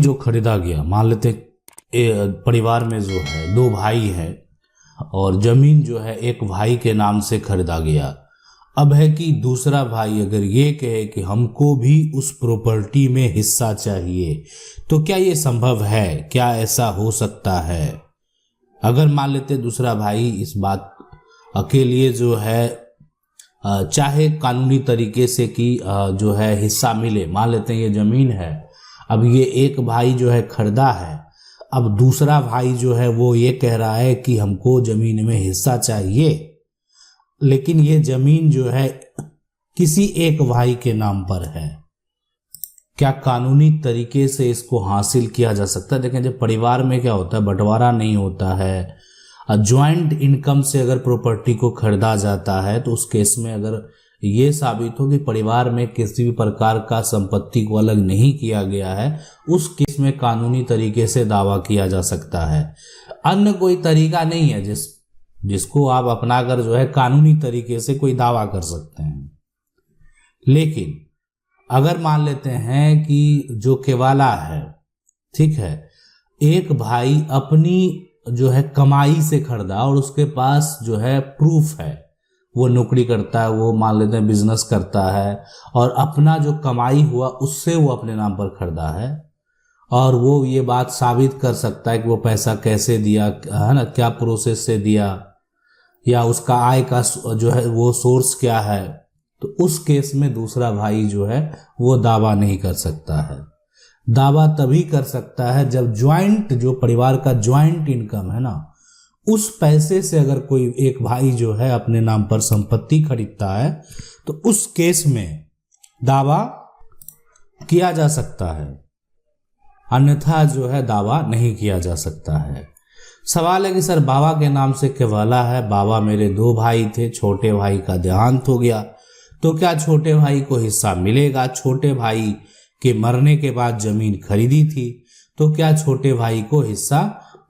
जो खरीदा गया, मान लेते परिवार में जो है 2 भाई हैं और जमीन जो है एक भाई के नाम से खरीदा गया। अब है कि दूसरा भाई अगर ये कहे कि हमको भी उस प्रॉपर्टी में हिस्सा चाहिए, तो क्या ये संभव है? क्या ऐसा हो सकता है? अगर मान लेते दूसरा भाई इस बात के लिए जो है चाहे कानूनी तरीके से कि जो है हिस्सा मिले, मान लेते हैं ये जमीन है, अब ये एक भाई जो है खरीदा है, अब दूसरा भाई जो है वो ये कह रहा है कि हमको जमीन में हिस्सा चाहिए, लेकिन ये जमीन जो है किसी एक भाई के नाम पर है। क्या कानूनी तरीके से इसको हासिल किया जा सकता है? देखें, जब परिवार में क्या होता है, बंटवारा नहीं होता है, ज्वाइंट इनकम से अगर प्रॉपर्टी को खरीदा जाता है, तो उस केस में अगर ये साबित हो कि परिवार में किसी भी प्रकार का संपत्ति को अलग नहीं किया गया है, उस केस में कानूनी तरीके से दावा किया जा सकता है। अन्य कोई तरीका नहीं है जिसको आप अपनाकर जो है कानूनी तरीके से कोई दावा कर सकते हैं। लेकिन अगर मान लेते हैं कि जो केवाला है, ठीक है, एक भाई अपनी जो है कमाई से खरीदा और उसके पास जो है प्रूफ है, वो नौकरी करता है, वो मान लेते हैं बिजनेस करता है और अपना जो कमाई हुआ उससे वो अपने नाम पर खरीदा है, और वो ये बात साबित कर सकता है कि वो पैसा कैसे दिया, है ना, क्या प्रोसेस से दिया, या उसका आय का जो है वो सोर्स क्या है, तो उस केस में दूसरा भाई जो है वो दावा नहीं कर सकता है। दावा तभी कर सकता है जब ज्वाइंट, जो परिवार का ज्वाइंट इनकम है ना, उस पैसे से अगर कोई एक भाई जो है अपने नाम पर संपत्ति खरीदता है, तो उस केस में दावा किया जा सकता है, अन्यथा जो है दावा नहीं किया जा सकता है। सवाल है कि सर बाबा के नाम से केवाला है, बाबा मेरे 2 भाई थे, छोटे भाई का देहांत हो गया, तो क्या छोटे भाई को हिस्सा मिलेगा? छोटे भाई के मरने के बाद जमीन खरीदी थी, तो क्या छोटे भाई को हिस्सा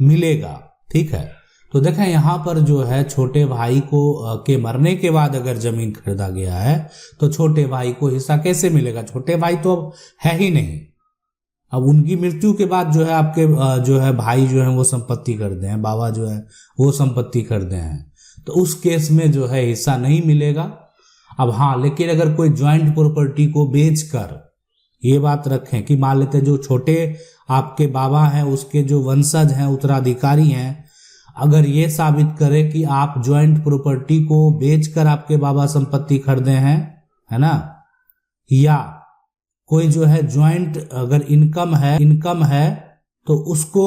मिलेगा? ठीक है, तो देखें यहाँ पर जो है छोटे भाई को के मरने के बाद अगर जमीन खरीदा गया है, तो छोटे भाई को हिस्सा कैसे मिलेगा? छोटे भाई तो अब है ही नहीं, अब उनकी मृत्यु के बाद जो है आपके जो है भाई जो है वो संपत्ति खरीदे हैं, बाबा जो है वो संपत्ति खरीदे हैं, तो उस केस में जो है हिस्सा नहीं मिलेगा। अब हाँ, लेकिन अगर कोई ज्वाइंट प्रॉपर्टी को बेचकर, ये बात रखें कि मान लेते जो छोटे आपके बाबा हैं उसके जो वंशज हैं, उत्तराधिकारी हैं, अगर ये साबित करे कि आप ज्वाइंट प्रॉपर्टी को बेचकर आपके बाबा संपत्ति खरीदे हैं, है ना, या कोई जो है ज्वाइंट अगर इनकम है तो उसको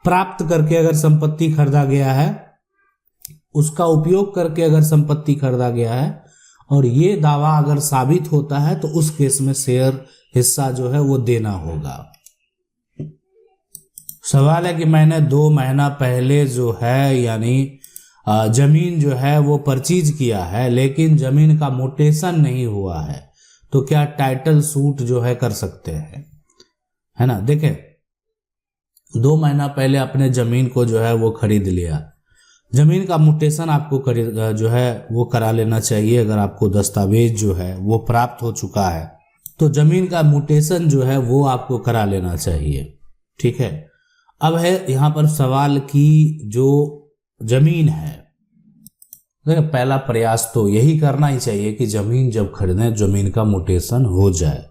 प्राप्त करके अगर संपत्ति खरीदा गया है, उसका उपयोग करके अगर संपत्ति खरीदा गया है, और ये दावा अगर साबित होता है, तो उस केस में शेयर हिस्सा जो है वो देना होगा। सवाल है कि मैंने 2 महीना पहले जो है यानी जमीन जो है वो परचेज किया है, लेकिन जमीन का म्यूटेशन नहीं हुआ है, तो क्या टाइटल सूट जो है कर सकते हैं? है ना, देखें 2 महीना पहले अपने जमीन को जो है वो खरीद लिया, जमीन का म्यूटेशन आपको जो है वो करा लेना चाहिए। अगर आपको दस्तावेज जो है वो प्राप्त हो चुका है, तो जमीन का म्यूटेशन जो है वो आपको करा लेना चाहिए। ठीक है, अब है यहाँ पर सवाल की जो जमीन है, पहला प्रयास तो यही करना ही चाहिए कि जमीन जब खरीदें जमीन का म्यूटेशन हो जाए।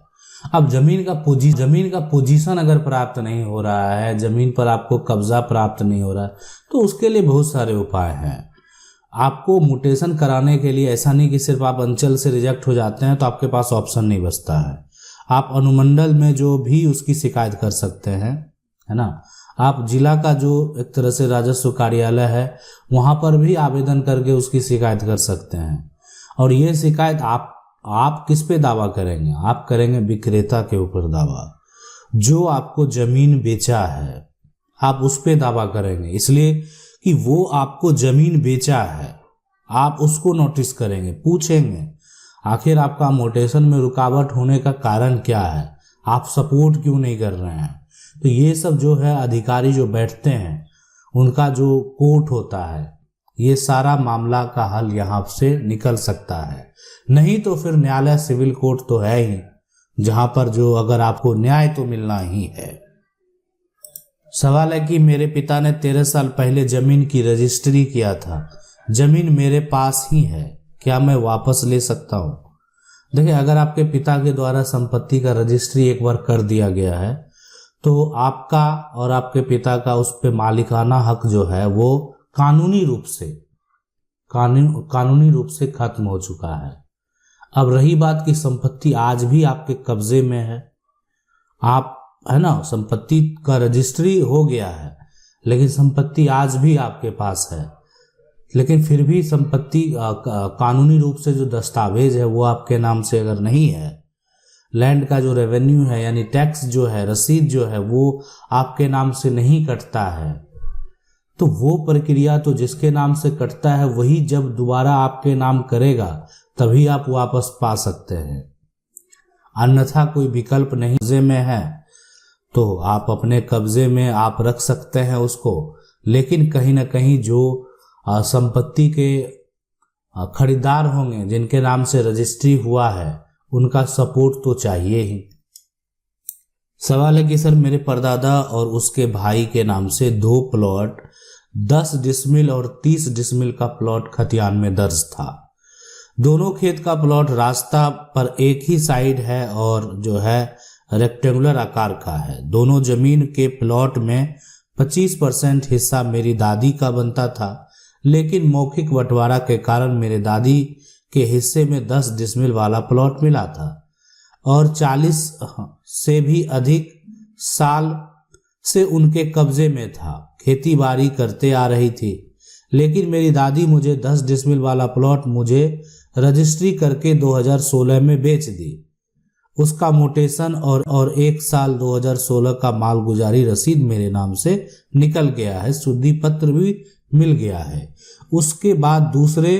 अब जमीन का पोजीशन अगर प्राप्त नहीं हो रहा है, जमीन पर आपको कब्जा प्राप्त नहीं हो रहा है, तो उसके लिए बहुत सारे उपाय हैं। आपको म्यूटेशन कराने के लिए ऐसा नहीं कि सिर्फ आप अंचल से रिजेक्ट हो जाते हैं तो आपके पास ऑप्शन नहीं बचता है, आप अनुमंडल में जो भी उसकी शिकायत कर सकते हैं, है ना, आप जिला का जो एक तरह से राजस्व कार्यालय है वहां पर भी आवेदन करके उसकी शिकायत कर सकते हैं। और ये शिकायत आप किस पे दावा करेंगे? आप करेंगे विक्रेता के ऊपर दावा, जो आपको जमीन बेचा है आप उस पे दावा करेंगे, इसलिए कि वो आपको जमीन बेचा है। आप उसको नोटिस करेंगे, पूछेंगे आखिर आपका म्यूटेशन में रुकावट होने का कारण क्या है, आप सपोर्ट क्यों नहीं कर रहे हैं। तो ये सब जो है अधिकारी जो बैठते हैं उनका जो कोर्ट होता है, ये सारा मामला का हल यहाँ से निकल सकता है। नहीं तो फिर न्यायालय सिविल कोर्ट तो है ही, जहां पर जो अगर आपको न्याय तो मिलना ही है। सवाल है कि मेरे पिता ने 13 साल पहले जमीन की रजिस्ट्री किया था, जमीन मेरे पास ही है, क्या मैं वापस ले सकता हूं? देखिए, अगर आपके पिता के द्वारा संपत्ति का रजिस्ट्री एक बार कर दिया गया है तो आपका और आपके पिता का उस पे मालिकाना हक जो है वो कानूनी रूप से खत्म हो चुका है। अब रही बात कि संपत्ति आज भी आपके कब्जे में है, आप है ना, संपत्ति का रजिस्ट्री हो गया है लेकिन संपत्ति आज भी आपके पास है, लेकिन फिर भी संपत्ति कानूनी रूप से जो दस्तावेज है वो आपके नाम से अगर नहीं है, लैंड का जो रेवेन्यू है यानी टैक्स जो है, रसीद जो है वो आपके नाम से नहीं कटता है, तो वो प्रक्रिया तो जिसके नाम से कटता है वही जब दोबारा आपके नाम करेगा तभी आप वापस पा सकते हैं, अन्यथा कोई विकल्प नहीं। कब्जे में है तो आप अपने कब्जे में आप रख सकते हैं उसको, लेकिन कहीं ना कहीं जो संपत्ति के खरीदार होंगे जिनके नाम से रजिस्ट्री हुआ है उनका सपोर्ट तो चाहिए ही। सवाल है कि सर मेरे परदादा और उसके भाई के नाम से 2 प्लॉट 10 डिसमिल और 30 डिसमिल का प्लॉट खतियान में दर्ज था। दोनों खेत का प्लॉट रास्ता पर एक ही साइड है और जो है रेक्टेंगुलर आकार का है। दोनों जमीन के प्लॉट में 25% हिस्सा मेरी दादी का बनता था, लेकिन मौखिक बंटवारा के कारण मेरे दादी के हिस्से में 10 डिसमिल वाला प्लॉट मिला था और 40 से भी अधिक साल से उनके कब्जे में था। खेती बाड़ी करते आ रही थी, लेकिन मेरी दादी मुझे 10 डिसमिल वाला प्लॉट मुझे रजिस्ट्री करके 2016 में बेच दी। उसका मोटेशन और 1 साल 2016 का मालगुजारी रसीद मेरे नाम से निकल गया है, शुद्धि पत्र भी मिल गया है। उसके बाद दूसरे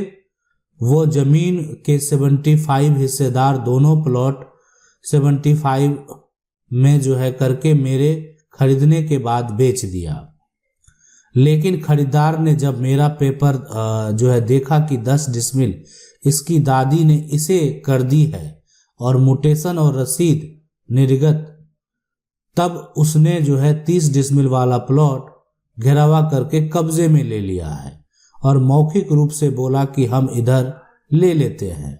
वो जमीन के 75 हिस्सेदार दोनों प्लॉट 75 में जो है करके मेरे खरीदने के बाद बेच दिया, लेकिन खरीदार ने जब मेरा पेपर जो है देखा कि 10 डिसमिल इसकी दादी ने इसे कर दी है और मोटेशन और रसीद निर्गत, तब उसने जो है 30 डिसमिल वाला प्लॉट घेरावा करके कब्जे में ले लिया है और मौखिक रूप से बोला कि हम इधर ले लेते हैं।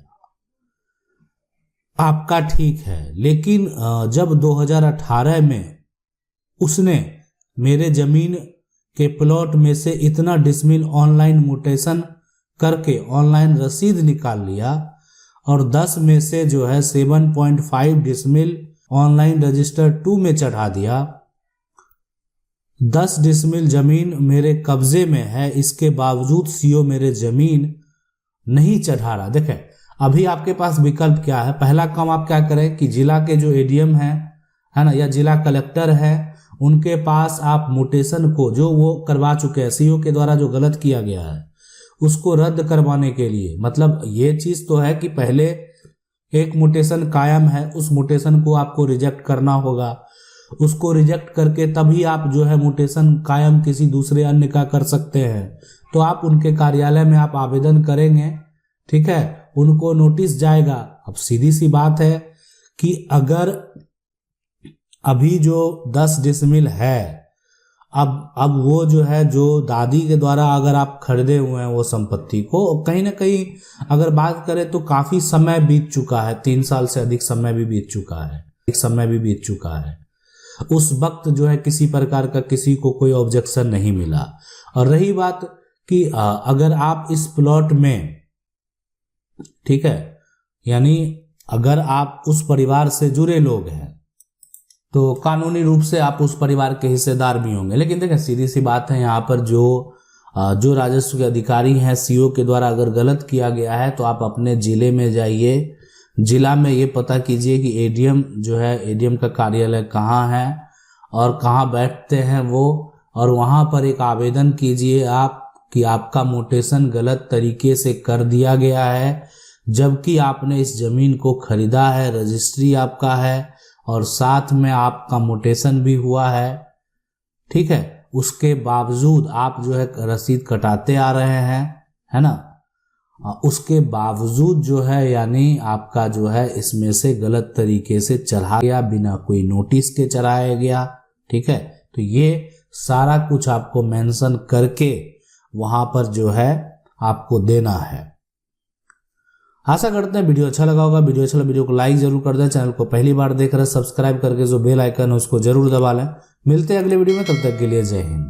आपका ठीक है, लेकिन जब 2018 में उसने मेरे जमीन के प्लॉट में से इतना डिसमिल ऑनलाइन मोटेशन करके ऑनलाइन रसीद निकाल लिया और 10 में से जो है 7.5 डिसमिल ऑनलाइन रजिस्टर 2 में चढ़ा दिया। 10 डिसमिल जमीन मेरे कब्जे में है, इसके बावजूद सीओ मेरे जमीन नहीं चढ़ा रहा। देखें, अभी आपके पास विकल्प क्या है। पहला काम आप क्या करें कि जिला के जो एडीएम है ना, या जिला कलेक्टर है, उनके पास आप मोटेशन को जो वो करवा चुके हैं, सीओ के द्वारा जो गलत किया गया है उसको रद्द करवाने के लिए, मतलब ये चीज तो है कि पहले एक मोटेशन कायम है, उस मोटेशन को आपको रिजेक्ट करना होगा। उसको रिजेक्ट करके तभी आप जो है मोटेशन कायम किसी दूसरे अन्य का कर सकते हैं। तो आप उनके कार्यालय में आप आवेदन करेंगे, ठीक है, उनको नोटिस जाएगा। अब सीधी सी बात है कि अगर अभी जो 10 डिसमिल है, अब वो जो है जो दादी के द्वारा अगर आप खरीदे हुए हैं वो संपत्ति को, कहीं ना कहीं अगर बात करें तो काफी समय बीत चुका है, 3 साल से अधिक समय भी बीत चुका है। उस वक्त जो है किसी प्रकार का किसी को कोई ऑब्जेक्शन नहीं मिला। और रही बात कि अगर आप इस प्लॉट में, ठीक है, यानी अगर आप उस परिवार से जुड़े लोग हैं तो कानूनी रूप से आप उस परिवार के हिस्सेदार भी होंगे। लेकिन देखिए, सीधी सी बात है, यहाँ पर जो राजस्व के अधिकारी हैं, सीओ के द्वारा अगर गलत किया गया है तो आप अपने जिले में जाइए, जिला में ये पता कीजिए कि एडीएम जो है, एडीएम का कार्यालय कहाँ है और कहाँ बैठते हैं वो, और वहाँ पर एक आवेदन कीजिए आप कि आपका मोटेशन गलत तरीके से कर दिया गया है, जबकि आपने इस जमीन को खरीदा है, रजिस्ट्री आपका है और साथ में आपका मोटेशन भी हुआ है, ठीक है। उसके बावजूद आप जो है रसीद कटाते आ रहे हैं, है ना, उसके बावजूद जो है यानी आपका जो है इसमें से गलत तरीके से चढ़ा गया, बिना कोई नोटिस के चढ़ाया गया। ठीक है, तो ये सारा कुछ आपको मेंशन करके वहां पर जो है आपको देना है। आशा करते हैं वीडियो अच्छा लगा होगा। वीडियो अच्छा लगा वीडियो को लाइक जरूर कर दें। चैनल को पहली बार देख रहे हैं सब्सक्राइब करके जो बेल आइकन है उसको जरूर दबा लें। मिलते हैं अगले वीडियो में, तब तक के लिए जय हिंद।